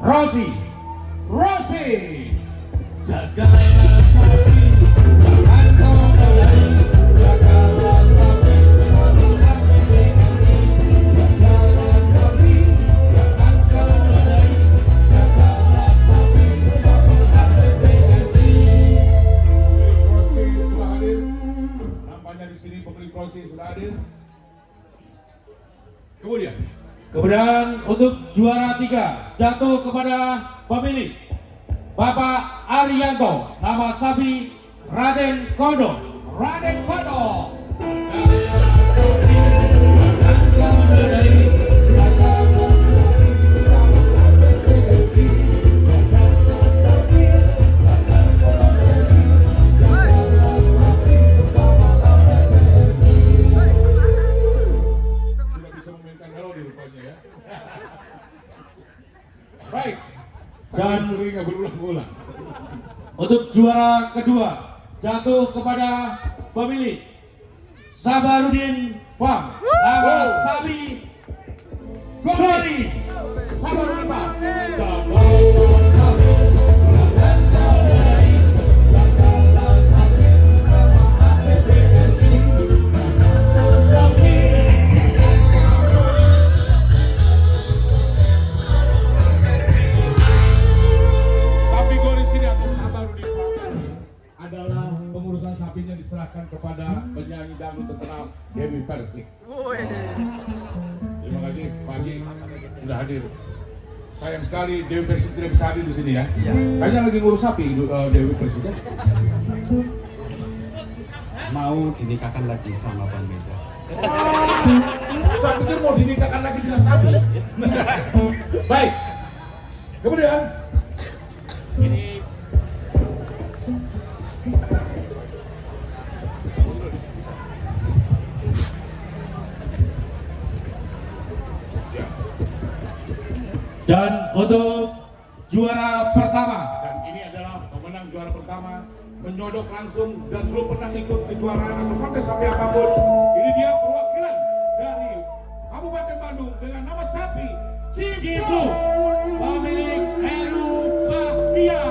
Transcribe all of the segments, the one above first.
Rosi. Rosi. Jagalah sapi, jangan kau mulai. Jagalah sapi, jangan BPSI. Jagalah sapi, jangan kau mulai. Jagalah sapi, jangan BPSI. Rosi sudah hadir. Nampaknya di sini pemilik Rosi sudah hadir. Kemudian untuk juara 3 jatuh kepada pemilik Bapak Arianto, nama sapi Raden Kodo. Raden Kodo. Sudah bisa memainkan melodi rupanya ya. Baik. Dan seringnya berulang-ulang. untuk juara kedua jatuh kepada pemilik Sabarudin Pam, nama sapi Goris. Sabarudin Pam. Sapi Goris ini atau Sabarudin Pam ini adalah pengurusan sapinya diserahkan kepada penyanyi dangdut terkenal Dewi Persik. Terima kasih Pak Haji sudah hadir. Sayang sekali Dewi Persik tidak bisa hadir di sini ya. Kayaknya lagi ngurus sapi Dewi Persik ya. Mau dinikahkan lagi sama Bang Meza. Saya pikir mau dinikahkan lagi dengan sapi. Baik. Kemudian Ini dan untuk juara pertama, dan ini adalah pemenang juara pertama, menyodok langsung dan belum pernah ikut kejuaraan atau kontes sapi apapun. Ini dia perwakilan dari Kabupaten Bandung dengan nama sapi Cipu, Ciplu. pemilik Heru Bahtia.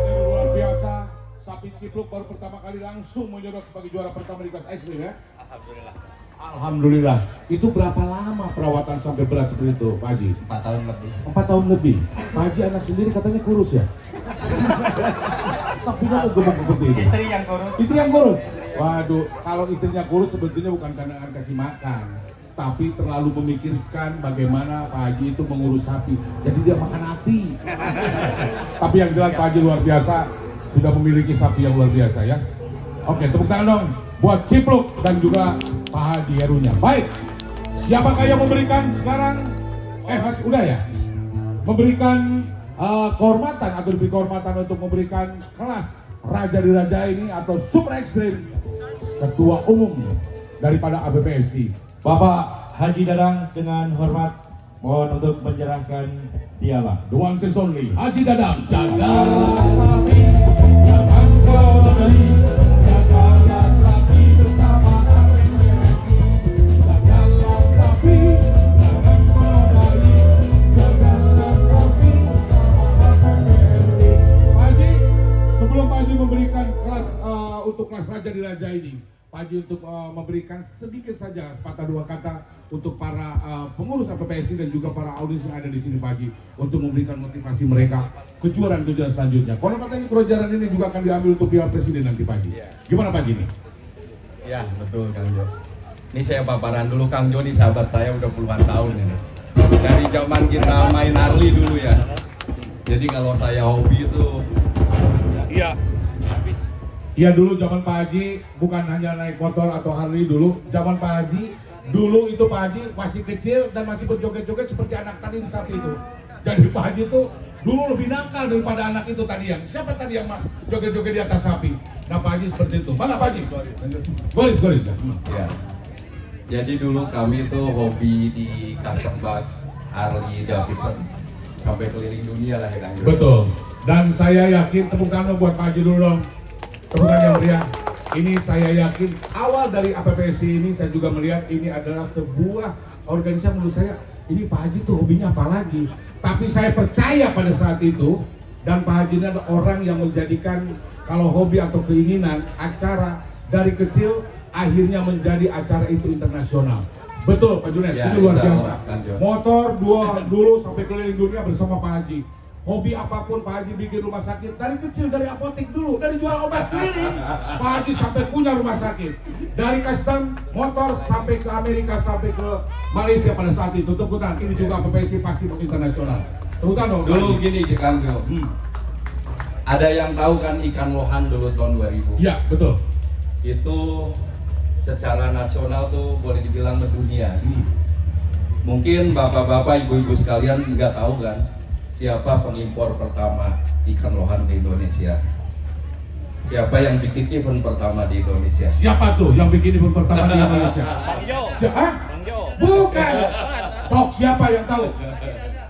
Luar biasa, sapi Cipluk baru pertama kali langsung menyodok sebagai juara pertama di kelas ekstrim ya. Alhamdulillah. Alhamdulillah. Itu berapa lama perawatan sampai berat seperti itu, Pak Haji? 4 tahun lebih. 4 tahun lebih. Pak Haji anak sendiri katanya kurus ya? Sapinya kok gemuk seperti itu? Istri yang kurus. Istri yang kurus? Waduh, kalau istrinya kurus sebetulnya bukan karena akan kasih makan, tapi terlalu memikirkan bagaimana Pak Haji itu mengurus sapi. Jadi dia makan hati. Tapi yang jelas Pak Haji luar biasa, sudah memiliki sapi yang luar biasa ya. Oke, tepuk tangan dong buat Cipluk dan juga Pak Haji Herunya. Baik, siapakah yang memberikan sekarang? Mas udah ya? Memberikan kehormatan atau lebih kehormatan untuk memberikan kelas Raja di Raja ini atau Super Ekstrim Ketua Umum daripada ABPSI. Bapak Haji Dadang dengan hormat mohon untuk menyerahkan piala. The one and only Haji Dadang. Jagalah sapi, jangan kau beli. Jagalah sapi bersama ABPSI. Jagalah sapi, jangan kau beli. Jagalah sapi bersama ABPSI. Pak Haji, sebelum Pak Haji memberikan kelas untuk kelas Raja di Raja ini, Pak Haji untuk memberikan sedikit saja sepatah dua kata untuk para pengurus APPSI dan juga para audiens yang ada di sini Pak Haji untuk memberikan motivasi mereka kejuaraan-kejuaraan selanjutnya. Kalau katanya kejuaraan ini juga akan diambil untuk Piala Presiden nanti Pak Haji. Gimana Pak Haji ini? Ya betul Kang Jo. Ini saya paparan dulu Kang Jo, ini sahabat saya udah puluhan tahun ini. Dari zaman kita main Harley dulu ya. Jadi kalau saya hobi itu Iya dulu zaman Pak Haji bukan hanya naik motor atau Harley dulu, zaman Pak Haji dulu itu Pak Haji masih kecil dan masih berjoget-joget seperti anak tadi di sapi itu. Jadi Pak Haji itu dulu lebih nakal daripada anak itu tadi yang siapa tadi yang joget-joget di atas sapi. Nah Pak Haji seperti itu. Mana Pak Haji? Goris. ya. Jadi dulu kami itu hobi di Kasabak Harley Davidson sampai keliling dunia lah ya Kang Jo. Betul. Dan saya yakin, tepuk tangan buat Pak Haji dulu dong. Tepukan yang meriah. Ini saya yakin awal dari APPSI ini saya juga melihat ini adalah sebuah organisasi menurut saya ini Pak Haji tuh hobinya apa lagi. Tapi saya percaya pada saat itu dan Pak Haji ini adalah orang yang menjadikan kalau hobi atau keinginan acara dari kecil akhirnya menjadi acara itu internasional. Betul Pak Junet, Ya, ini luar insya biasa. Allah, Kang Jo. Motor dulu sampai keliling dunia bersama Pak Haji. Hobi apapun Pak Haji bikin rumah sakit dari kecil, dari apotek dulu, dari jual obat keliling. Pak Haji sampai punya rumah sakit. Dari custom motor sampai ke Amerika, sampai ke Malaysia pada saat itu. Tepuk tangan, ini juga APPSI pasti internasional. Tepuk tangan dong. Pak Dulu Haji. gini Kang Jo. Ada yang tahu kan ikan lohan dulu tahun 2000? Iya, betul. Itu secara nasional tuh boleh dibilang mendunia. Mungkin bapak-bapak, ibu-ibu sekalian nggak tahu kan siapa pengimpor pertama ikan lohan di Indonesia? Siapa yang bikin event pertama di Indonesia? Siapa tuh yang bikin event pertama di Indonesia? Siapa? Bukan. Sok siapa yang tahu?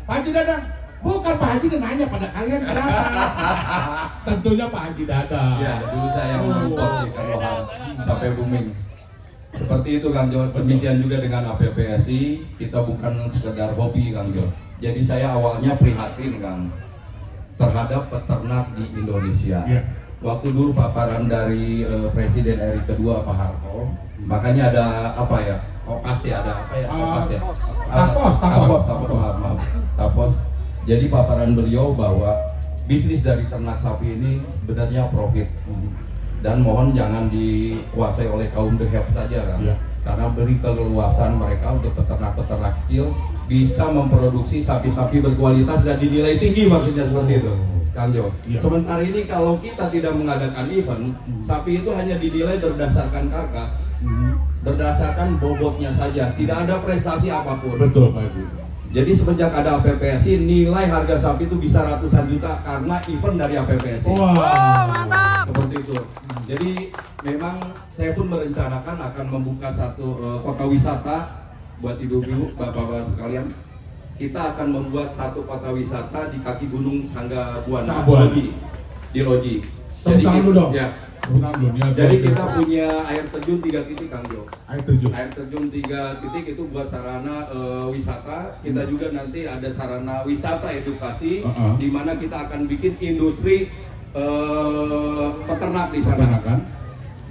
Pak Haji Dadang. Bukan Pak Haji nanya pada kalian siapa? Tentunya Pak Haji Dadang. Ya, dulu saya mengimpor ikan lohan sampai booming. Seperti itu Kang Jo. Demikian juga dengan APPSI, kita bukan sekedar hobi Kang Jo. Jadi saya awalnya prihatin Kang terhadap peternak di Indonesia. Ya. Waktu dulu paparan dari Presiden RI kedua Pak Harto, makanya ada apa ya? Kopas ya, ada apa ya? Kopas ya. Tapos. Jadi paparan beliau bahwa bisnis dari ternak sapi ini sebenarnya profit. Dan mohon jangan dikuasai oleh kaum the have saja kan. Ya. Karena beri keleluasan mereka untuk peternak-peternak kecil bisa memproduksi sapi-sapi berkualitas dan dinilai tinggi, maksudnya seperti itu Kang Jo. Ya. Sementara ini kalau kita tidak mengadakan event, sapi itu hanya dinilai berdasarkan karkas, berdasarkan bobotnya saja, tidak ada prestasi apapun. Betul Pak Haji. Jadi semenjak ada APPSI, nilai harga sapi itu bisa ratusan juta karena event dari APPSI. Wah, mantap. Seperti itu. Jadi memang saya pun merencanakan akan membuka satu kota wisata buat ibu-ibu, bapak-bapak sekalian. Kita akan membuat satu kota wisata di kaki Gunung Sangga Buana, Sangga Buana. di Loji. Tepuk tangan dulu dong. ya, Tepuk tangan dulu. Niat jadi luar kita biasa. punya air terjun 3 titik Kang Jo. Air terjun. Air terjun 3 titik itu buat sarana wisata. Kita juga nanti ada sarana wisata edukasi, di mana kita akan bikin industri peternak di sana. Peternakan.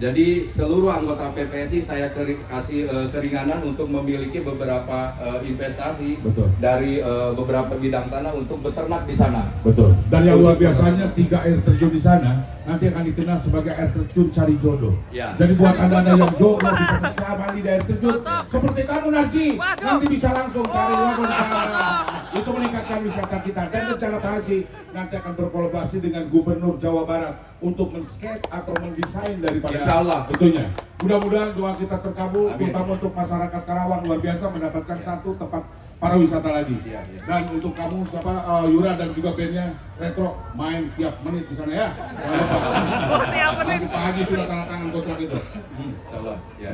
Jadi seluruh anggota PPSI saya kasih keringanan untuk memiliki beberapa investasi. Betul. Dari beberapa bidang tanah untuk beternak di sana. Betul. Dan yang luar biasanya 3 air terjun di sana nanti akan dikenal sebagai air terjun cari jodoh. Ya. Jadi buat anda yang jodoh bisa bersama di air terjun seperti kamu Narji, nanti bisa langsung cari jodoh di sana. Itu meningkatkan wisata kita. Dan rencana Pak Haji nanti akan berkolaborasi dengan Gubernur Jawa Barat untuk men-sketch atau mendesain daripada Insya Allah. tentunya. Mudah-mudahan doa kita terkabul, Amin. terutama untuk masyarakat Karawang luar biasa mendapatkan satu tempat para wisata lagi. Iya, iya. Dan untuk kamu siapa Yura dan juga bandnya Retro main tiap menit di sana ya. Nanti Pak Haji sudah tanda tangan kontrak itu. Insya Allah. Ya.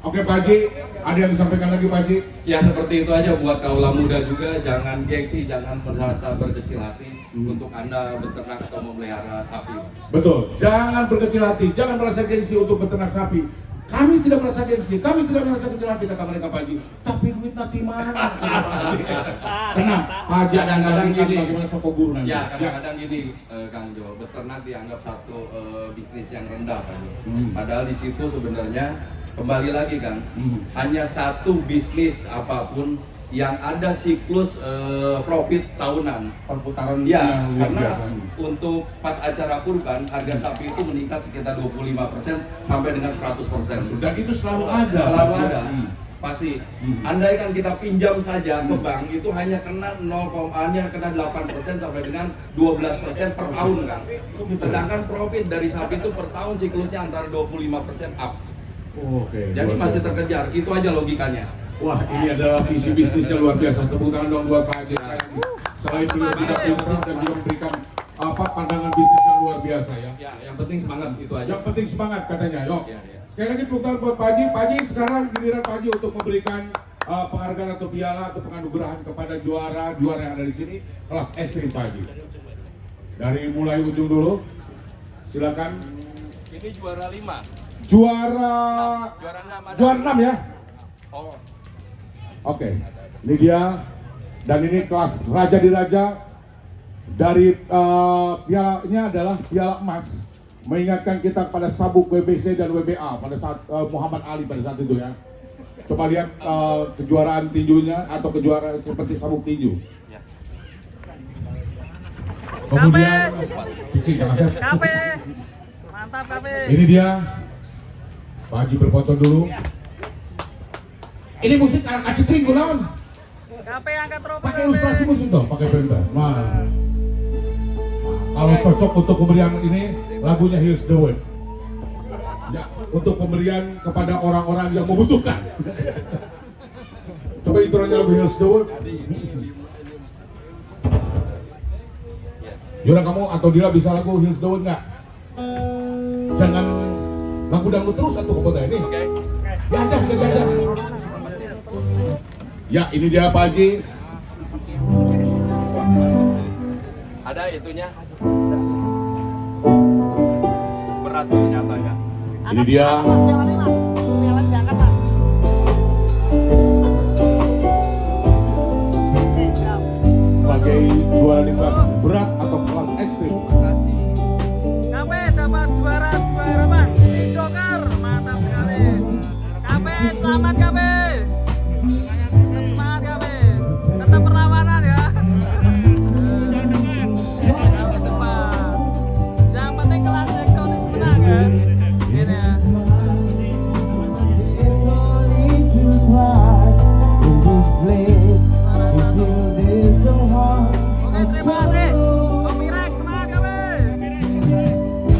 Oke Pak Haji, ada yang disampaikan lagi Pak Haji? Ya seperti itu aja buat kaula muda juga, jangan gengsi, jangan merasa berkecil hati untuk Anda beternak atau memelihara sapi. Betul, jangan berkecil hati, jangan merasa gengsi untuk beternak sapi. Kami tidak merasa gengsi, kami tidak merasa kecil hati kata mereka Pak Haji. Tapi duit nanti mana? Tenang, Pak Haji akan Kadang-kadang memberikan gini. bagaimana soko guru nanti. Ya kadang-kadang gini Kang Jo, beternak dianggap satu bisnis yang rendah Kang Jo. Padahal di situ sebenarnya kembali lagi Kang, hanya satu bisnis apapun yang ada siklus profit tahunan. Perputaran Ya, yang luar karena biasa. untuk pas acara kurban harga sapi itu meningkat sekitar 25% sampai dengan 100%. Dan itu selalu ada. Selalu Pak. ada. Pasti. Andai kan kita pinjam saja ke bank itu hanya kena 8% sampai dengan 12% per tahun kan. Sedangkan profit dari sapi itu per tahun siklusnya antara 25% up. Oke. Jadi luar masih biasa. terkejar. Itu aja logikanya. Wah, ini adalah visi bisnisnya luar biasa. Tepuk tangan dong buat Pak Haji. Selain beliau juga pintar dan juga memberikan pandangan bisnis yang luar biasa ya. Ya, yang penting semangat itu aja. Yang penting semangat katanya. Yuk. Ya, ya. Sekali lagi tepuk tangan buat Pak Haji. Pak Haji, sekarang giliran Pak Haji untuk memberikan penghargaan atau piala atau penganugerahan kepada juara-juara yang ada di sini kelas ekstrim Pak Haji. Dari mulai ujung dulu, silakan. Ini juara 5. Juara Juara 6 ada. juara 6 ya. Oh, Oke, ini dia. Dan ini kelas Raja di Raja. Dari pialanya adalah piala emas, mengingatkan kita kepada sabuk WBC dan WBA pada saat Muhammad Ali pada saat itu ya. Coba lihat kejuaraan tinjunya atau kejuaraan seperti sabuk tinju. ya. Kemudian Cici jangan set. Kape. Mantap Kape. Ini dia. Pak Haji berfoto dulu. Ini musik ala kacicing gunawan. Kape angkat trofi. Pakai Kape. ilustrasi musik dong, pakai benda. Nah, kalau cocok untuk pemberian ini lagunya Heals the World. Ya, untuk pemberian kepada orang-orang yang membutuhkan. Coba intronya lagu Heals the World. Yura kamu atau Dila bisa lagu Heals the World nggak? Jangan lagu dangdut terus satu kota ini. Oke. Diajak, diajak. Ya, ini dia Pak Haji. Ada itunya. Berat nyatanya. Ini dia. Mas, pialanya mas. Pialanya diangkat mas. Oke, siap. Sebagai juara di kelas berat